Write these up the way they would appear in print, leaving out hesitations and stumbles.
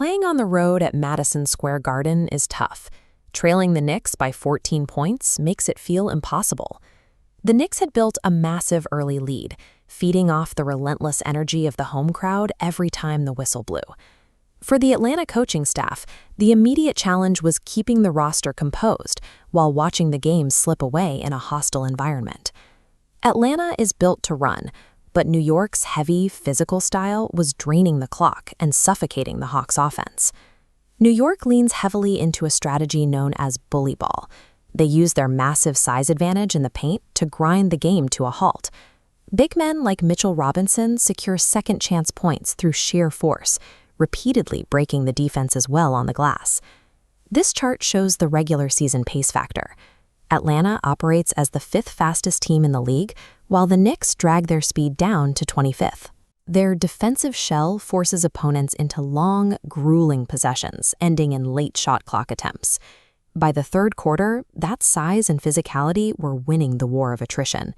Playing on the road at Madison Square Garden is tough. Trailing the Knicks by 14 points makes it feel impossible. The Knicks had built a massive early lead, feeding off the relentless energy of the home crowd every time the whistle blew. For the Atlanta coaching staff, the immediate challenge was keeping the roster composed while watching the game slip away in a hostile environment. Atlanta is built to run, but New York's heavy, physical style was draining the clock and suffocating the Hawks' offense. New York leans heavily into a strategy known as bully ball. They use their massive size advantage in the paint to grind the game to a halt. Big men like Mitchell Robinson secure second-chance points through sheer force, repeatedly breaking the defense as well on the glass. This chart shows the regular season pace factor. Atlanta operates as the 5th fastest team in the league, while the Knicks drag their speed down to 25th. Their defensive shell forces opponents into long, grueling possessions, ending in late shot clock attempts. By the third quarter, that size and physicality were winning the war of attrition.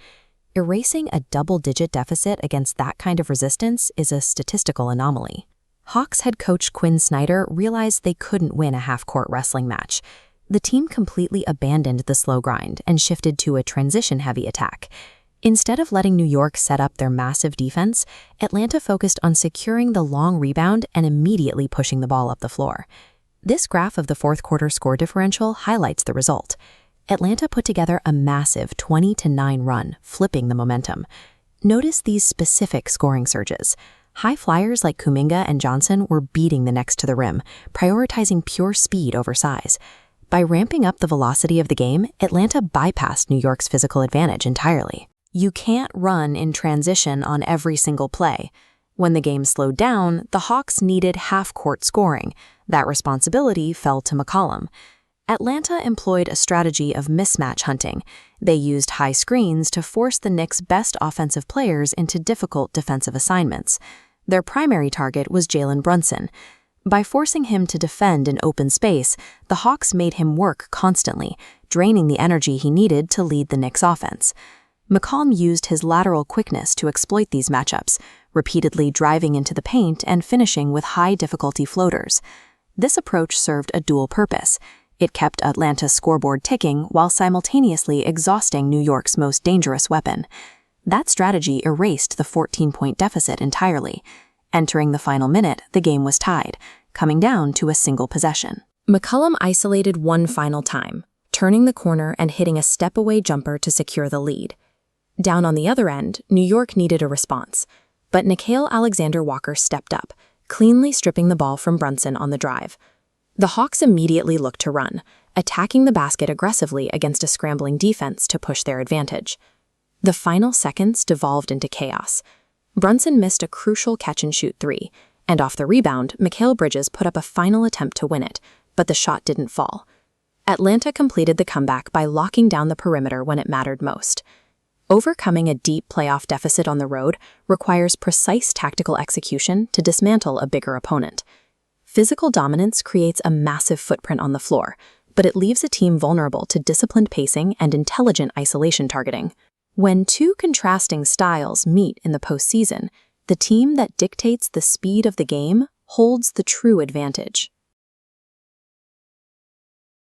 Erasing a double-digit deficit against that kind of resistance is a statistical anomaly. Hawks head coach Quinn Snyder realized they couldn't win a half-court wrestling match. The team completely abandoned the slow grind and shifted to a transition-heavy attack. Instead of letting New York set up their massive defense, Atlanta focused on securing the long rebound and immediately pushing the ball up the floor. This graph of the fourth quarter score differential highlights the result. Atlanta put together a massive 20-9 run, flipping the momentum. Notice these specific scoring surges. High flyers like Kuminga and Johnson were beating the Knicks to the rim, prioritizing pure speed over size. By ramping up the velocity of the game, Atlanta bypassed New York's physical advantage entirely. You can't run in transition on every single play. When the game slowed down, the Hawks needed half-court scoring. That responsibility fell to McCollum. Atlanta employed a strategy of mismatch hunting. They used high screens to force the Knicks' best offensive players into difficult defensive assignments. Their primary target was Jalen Brunson. By forcing him to defend in open space, the Hawks made him work constantly, draining the energy he needed to lead the Knicks' offense. McCollum used his lateral quickness to exploit these matchups, repeatedly driving into the paint and finishing with high-difficulty floaters. This approach served a dual purpose. It kept Atlanta's scoreboard ticking while simultaneously exhausting New York's most dangerous weapon. That strategy erased the 14-point deficit entirely. Entering the final minute, the game was tied, coming down to a single possession. McCollum isolated one final time, turning the corner and hitting a step-away jumper to secure the lead. Down on the other end, New York needed a response, but Nickeil Alexander-Walker stepped up, cleanly stripping the ball from Brunson on the drive. The Hawks immediately looked to run, attacking the basket aggressively against a scrambling defense to push their advantage. The final seconds devolved into chaos. Brunson missed a crucial catch-and-shoot three, and off the rebound, Mikal Bridges put up a final attempt to win it, but the shot didn't fall. Atlanta completed the comeback by locking down the perimeter when it mattered most. Overcoming a deep playoff deficit on the road requires precise tactical execution to dismantle a bigger opponent. Physical dominance creates a massive footprint on the floor, but it leaves a team vulnerable to disciplined pacing and intelligent isolation targeting. When two contrasting styles meet in the postseason, the team that dictates the speed of the game holds the true advantage.